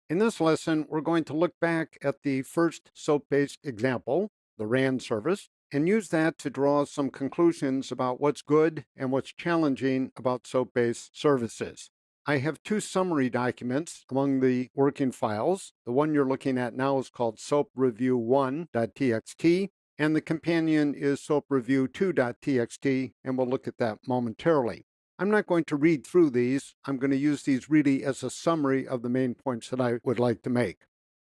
In this lesson, we're going to look back at the first SOAP-based example, the RAND service, and use that to draw some conclusions about what's good and what's challenging about SOAP-based services. I have two summary documents among the working files. The one you're looking at now is called SOAPReview1.txt, and the companion is SOAPReview2.txt, and we'll look at that momentarily. I'm not going to read through these. I'm going to use these really as a summary of the main points that I would like to make.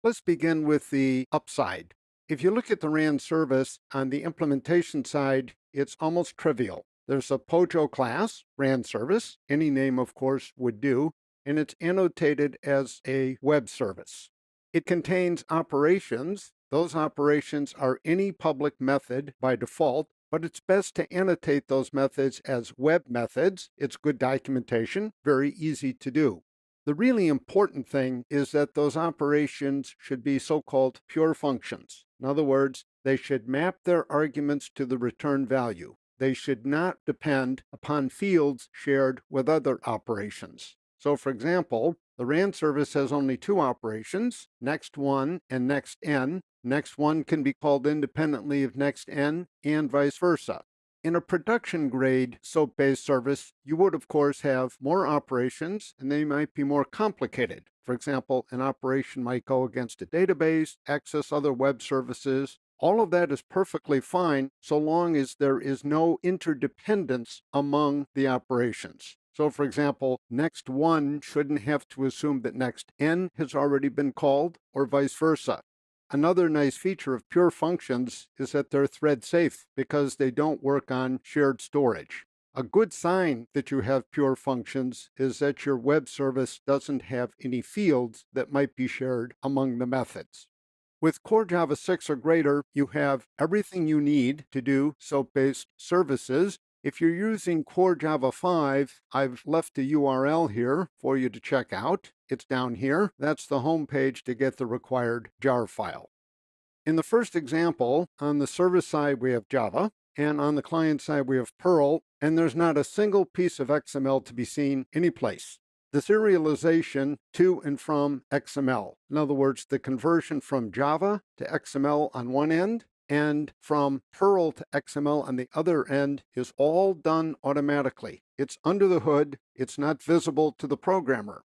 Let's begin with the upside. If you look at the RAND service, on the implementation side, it's almost trivial. There's a POJO class, RAND service, any name of course would do, and it's annotated as a web service. It contains operations. Those operations are any public method by default, but it's best to annotate those methods as web methods. It's good documentation, very easy to do. The really important thing is that those operations should be so-called pure functions. In other words, they should map their arguments to the return value. They should not depend upon fields shared with other operations. So for example, the RAND service has only two operations, next1 and nextn. Next1 can be called independently of nextn and vice versa. In a production-grade SOAP-based service, you would, of course, have more operations, and they might be more complicated. For example, an operation might go against a database, access other web services. All of that is perfectly fine so long as there is no interdependence among the operations. So, for example, next1 shouldn't have to assume that nextn has already been called, or vice versa. Another nice feature of pure functions is that they're thread safe because they don't work on shared storage. A good sign that you have pure functions is that your web service doesn't have any fields that might be shared among the methods. With Core Java 6 or greater, you have everything you need to do SOAP-based services. If you're using Core Java 5, I've left a URL here for you to check out. It's down here. That's the home page to get the required jar file. In the first example, on the service side we have Java, and on the client side we have Perl, and there's not a single piece of XML to be seen anyplace. The serialization to and from XML, in other words, the conversion from Java to XML on one end, and from Perl to XML on the other end, is all done automatically. It's under the hood. It's not visible to the programmer.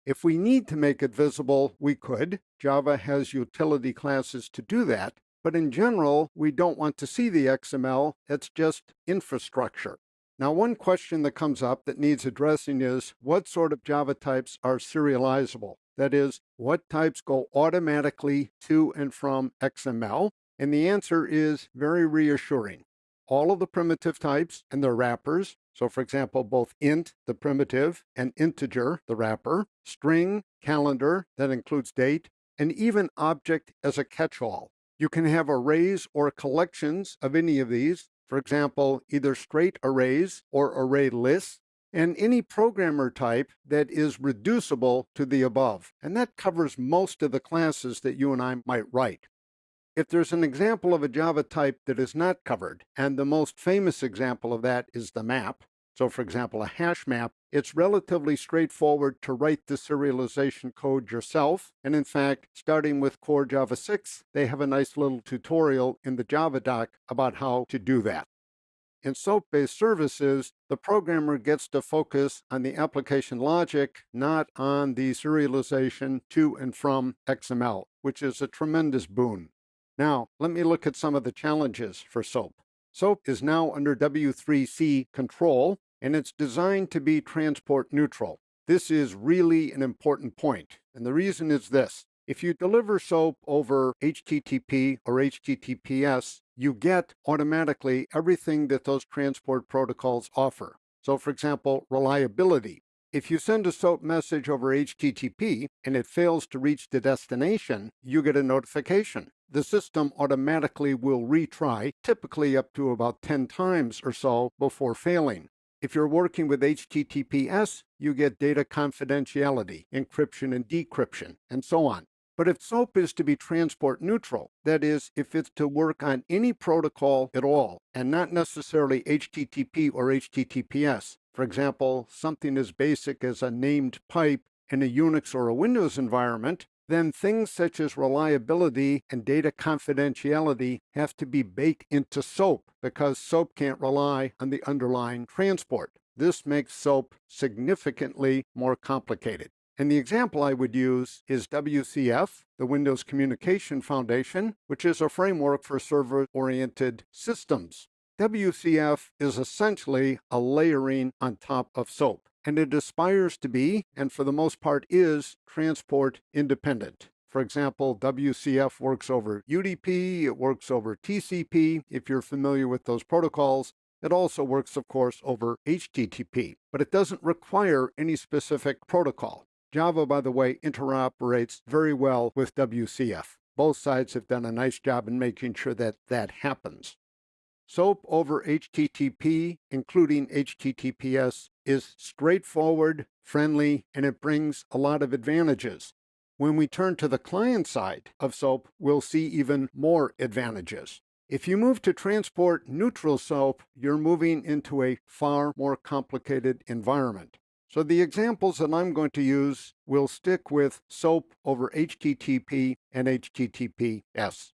If we need to make it visible, we could. Java has utility classes to do that. But in general, we don't want to see the XML. It's just infrastructure. Now, one question that comes up that needs addressing is, what sort of Java types are serializable? That is, what types go automatically to and from XML? And the answer is very reassuring. All of the primitive types and their wrappers, so for example, both int, the primitive, and integer, the wrapper, string, calendar, that includes date, and even object as a catch-all. You can have arrays or collections of any of these, for example, either straight arrays or array lists, and any programmer type that is reducible to the above. And that covers most of the classes that you and I might write. If there's an example of a Java type that is not covered, and the most famous example of that is the map, so for example, a hash map, it's relatively straightforward to write the serialization code yourself. And in fact, starting with Core Java 6, they have a nice little tutorial in the Java doc about how to do that. In SOAP-based services, the programmer gets to focus on the application logic, not on the serialization to and from XML, which is a tremendous boon. Now, let me look at some of the challenges for SOAP. SOAP is now under W3C control, and it's designed to be transport neutral. This is really an important point, and the reason is this. If you deliver SOAP over HTTP or HTTPS, you get automatically everything that those transport protocols offer. So, for example, reliability. If you send a SOAP message over HTTP and it fails to reach the destination, you get a notification. The system automatically will retry, typically up to about 10 times or so before failing. If you're working with HTTPS, you get data confidentiality, encryption and decryption, and so on. But if SOAP is to be transport neutral, that is, if it's to work on any protocol at all, and not necessarily HTTP or HTTPS, for example, something as basic as a named pipe in a Unix or a Windows environment, then things such as reliability and data confidentiality have to be baked into SOAP because SOAP can't rely on the underlying transport. This makes SOAP significantly more complicated. And the example I would use is WCF, the Windows Communication Foundation, which is a framework for server-oriented systems. WCF is essentially a layering on top of SOAP, and it aspires to be, and for the most part is, transport independent. For example, WCF works over UDP, it works over TCP, if you're familiar with those protocols. It also works, of course, over HTTP, but it doesn't require any specific protocol. Java, by the way, interoperates very well with WCF. Both sides have done a nice job in making sure that that happens. SOAP over HTTP, including HTTPS, is straightforward, friendly, and it brings a lot of advantages. When we turn to the client side of SOAP, we'll see even more advantages. If you move to transport neutral SOAP, you're moving into a far more complicated environment. So the examples that I'm going to use will stick with SOAP over HTTP and HTTPS.